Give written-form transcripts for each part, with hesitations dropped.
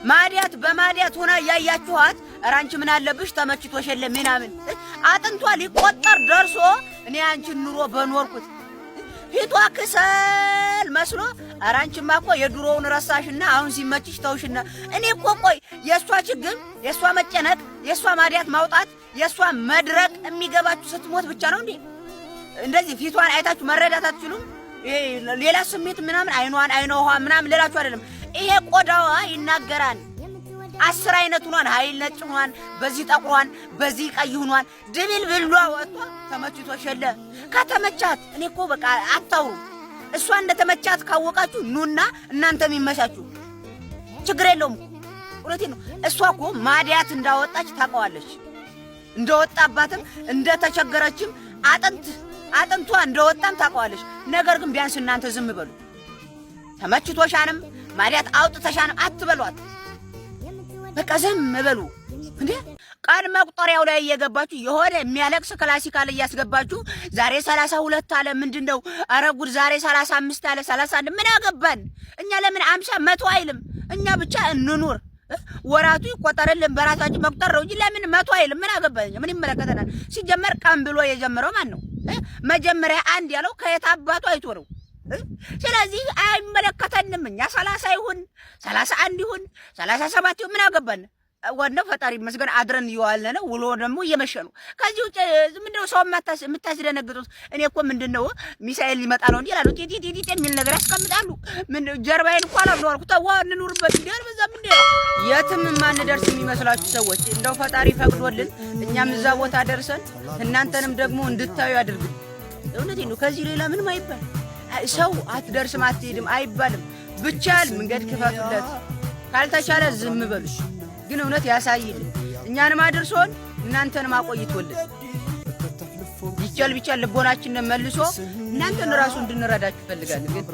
ማዲያት በማዲያት ሆና ያያችኋት ራንቺ ምን አለብሽ ተመችቶሽ የለም ምናምን አጥንቷ ሊቆጠር ደርሶ እኔ አንቺን ኑሮ በኖርኩት ፊቷ ክሰል መስሎ አራንቺማ እኮ የድሮውን ረሳሽና አሁን ሲመችሽ ተውሽና እኔ እኮ ቆይ የሷ ችግር የሷ መጨነቅ የሷ ማዲያት ማውጣት የሷ መድረቅ የሚገባችሁ ስትሞት ብቻ ነው እንዴ? እንደዚህ ፊቷን አይታችሁ መረዳት አትችሉም? ሌላ ስሜት ምናምን አይኗ ምናምን ሌላችሁ አይደለም። ይሄ ቆዳዋ ይናገራል። 10 አይነት ሆኗን ኃይል ነጭ ሆኗን በዚህ ጠቁሯን በዚህ ቀይ ሆኗን ድብል ብሏ ወጥቶ ተመችቶሽ የለ ከተመቻት እኔ እኮ በቃ አታውሩ። እሷ እንደተመቻት ካወቃችሁ ኑና እናንተም ይመቻችሁ ችግር የለውም። እውነቴን ነው። እሷ እኮ ማዲያት እንዳወጣች ታውቀዋለች። እንደወጣባትም እንደተቸገረችም አጥንቷ እንደወጣም ታውቀዋለች። ነገር ግን ቢያንስ እናንተ ዝም በሉ። ተመችቶሻንም ማዲያት አውጥተሻንም አትበሏት። በቃ ዝም በሉ እንዴ። ቀን መቁጠሪያው ላይ እየገባችሁ የሆነ የሚያለቅስ ክላሲካል እያስገባችሁ ዛሬ 32 አለ ምንድነው? ኧረ ጉድ ዛሬ 35 አለ 31 ምን አገባን እኛ? ለምን 50 100 አይልም? እኛ ብቻ እንኑር። ወራቱ ይቆጠርልን በራሳችን መቁጠር ነው እንጂ ለምን 100 አይልም? ምን አገባን? ምን ይመለከተናል? ሲጀመር ቀን ብሎ የጀመረው ማን ነው? መጀመሪያ አንድ ያለው ከየት አባቱ አይቶ ነው? ስለዚህ አይመለከተንም። እኛ 30 ይሁን 31 ይሁን 37 ይሁን ምን አገባን? ዋናው ፈጣሪ መስገን አድረን ይዋልነ ነው። ውሎ ደግሞ እየመሸ ነው። ከዚህ ውጭ ምንድነው ሰው የምታስደነግጡት? እኔ እኮ ምንድነው ሚሳኤል ሊመጣ ነው እንዴ ይላሉ። ቲቲቲ የሚል ነገር ያስቀምጣሉ። ምን ጀርባዬን እንኳን አልኖርኩ ተዋን ኑርበት እንዴ በዛም እንዴ የትም ማንደርስ የሚመስላችሁ ሰዎች እንደው ፈጣሪ ፈቅዶልን እኛም እዛ ቦታ ደርሰን እናንተንም ደግሞ እንድታዩ ያድርግልን። እውነቴን ነው። ከዚህ ሌላ ምንም አይባል። ሰው አትደርስም አትሄድም አይባልም። ብቻል መንገድ ክፈቱለት፣ ካልተቻለ ዝም በሉ። ግን እውነት ያሳይልን። እኛንም አድርሶን እናንተንም አቆይቶልን ቢቻል ልቦናችንን መልሶ እናንተን ራሱ እንድንረዳችሁ ፈልጋለን። ግን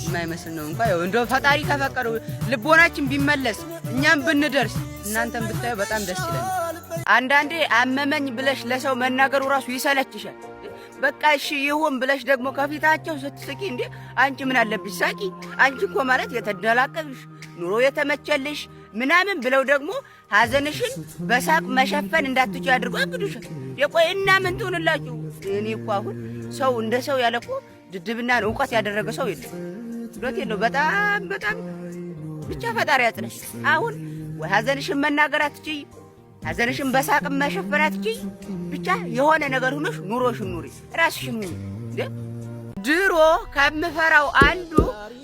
የማይመስል ነው እንኳን ያው እንደው ፈጣሪ ከፈቀደው ልቦናችን ቢመለስ እኛም ብንደርስ እናንተን ብታዩ በጣም ደስ ይላል። አንዳንዴ አመመኝ ብለሽ ለሰው መናገሩ ራሱ ይሰለችሻል። በቃ እሺ ይሁን ብለሽ ደግሞ ከፊታቸው ስትስቂ እንዴ አንቺ ምን አለብሽ ሳቂ፣ አንቺ እኮ ማለት የተደላቀብሽ ኑሮ የተመቸልሽ ምናምን ብለው ደግሞ ሐዘንሽን በሳቅ መሸፈን እንዳትችይ አድርጎ አግዱሻል። የቆይና ምን ትሆንላችሁ? እኔ እኮ አሁን ሰው እንደ ሰው ያለኮ ድድብናን ዕውቀት ያደረገ ሰው የለም። እውነቴን ነው። በጣም ብቻ ፈጣሪ ያጽነሽ። አሁን ወይ ሐዘንሽን መናገር አትችይ፣ ሐዘንሽን በሳቅ መሸፈን አትችይ። ብቻ የሆነ ነገር ሆነሽ ኑሮሽን ኑሪ፣ ራስሽን ኑሪ። ድሮ ከምፈራው አንዱ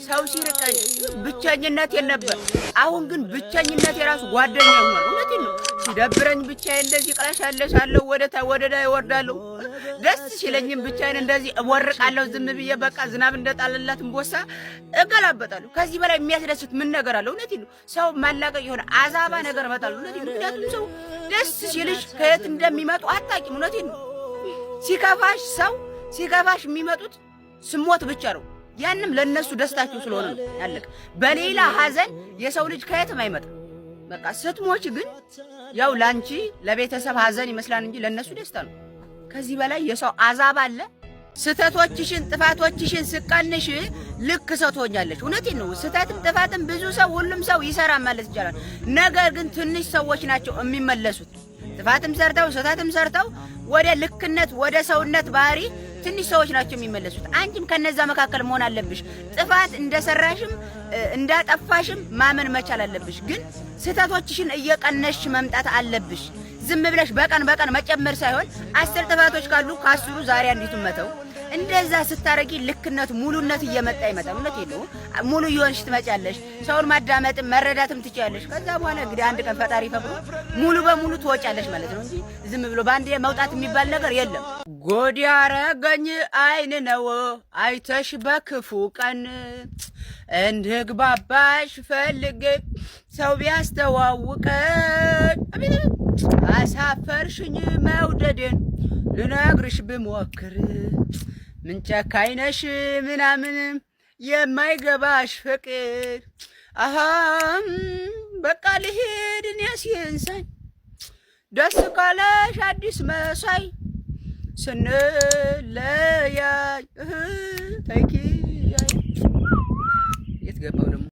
ሰው ሲርቀኝ ብቸኝነት የነበር። አሁን ግን ብቸኝነት የራሱ ጓደኛ ሆኗል። እውነቴን ነው። ሲደብረኝ ብቻዬን እንደዚህ ቅለሻለሻለሁ፣ ወደ ላይ እወርዳለሁ። ደስ ሲለኝም ብቻዬን እንደዚህ እወርቃለሁ። ዝም ብዬ በቃ ዝናብ እንደጣለላት እንቦሳ እገላበጣለሁ። ከዚህ በላይ የሚያስደስት ምን ነገር አለ? እውነቴን ነው። ሰው ማላቀቅ የሆነ አዛባ ነገር መጣሉ። እውነቴን ነው። ምክንያቱም ሰው ደስ ሲልሽ ከየት እንደሚመጡ አታውቂም። እውነቴን ነው። ሲከፋሽ የሚመጡት ስሞት ብቻ ነው። ያንም ለነሱ ደስታቸው ስለሆነ ነው ያለቀ። በሌላ ሐዘን የሰው ልጅ ከየትም አይመጣም። በቃ ስትሞች ግን ያው ላንቺ ለቤተሰብ ሐዘን ይመስላል እንጂ ለነሱ ደስታ ነው። ከዚህ በላይ የሰው አዛብ አለ? ስተቶችሽን ጥፋቶችሽን ስቀንሽ ልክ ሰው ትሆኛለሽ። እውነቴን ነው። ስተትም ጥፋትም ብዙ ሰው ሁሉም ሰው ይሰራል ማለት ይቻላል። ነገር ግን ትንሽ ሰዎች ናቸው የሚመለሱት። ጥፋትም ሰርተው ስተትም ሰርተው ወደ ልክነት ወደ ሰውነት ባህሪ ትንሽ ሰዎች ናቸው የሚመለሱት። አንቺም ከነዛ መካከል መሆን አለብሽ። ጥፋት እንደሰራሽም እንዳጠፋሽም ማመን መቻል አለብሽ። ግን ስተቶችሽን እየቀነሽ መምጣት አለብሽ። ዝም ብለሽ በቀን መጨመር ሳይሆን 10 ጥፋቶች ካሉ ከ10ሩ ዛሬ አንዲቱን መተው። እንደዛ ስታረጊ ልክነት ሙሉነት እየመጣ ይመጣል። እውነቴን ነው። ሙሉ ይሆንሽ ትመጫለሽ። ሰውን ማዳመጥም መረዳትም ትችያለሽ። ከዛ በኋላ እንግዲህ አንድ ቀን ፈጣሪ ፈቅዶ ሙሉ በሙሉ ትወጫለሽ ማለት ነው እንጂ ዝም ብሎ በአንዴ መውጣት የሚባል ነገር የለም። ጎድ ያረገኝ አይን ነው አይተሽ በክፉ ቀን እንድግባባሽ ፈልጌ ሰው ቢያስተዋውቀኝ አሳፈርሽኝ መውደዴን ልነግርሽ ብሞክር ምን ጨካኝ ነሽ ምናምን የማይገባሽ ፍቅር በቃ ልሄድ እኔ ሲንሳኝ ደስ ካለሽ አዲስ መሳይ ስንለያይ ተይኪ የት ገባው ደግሞ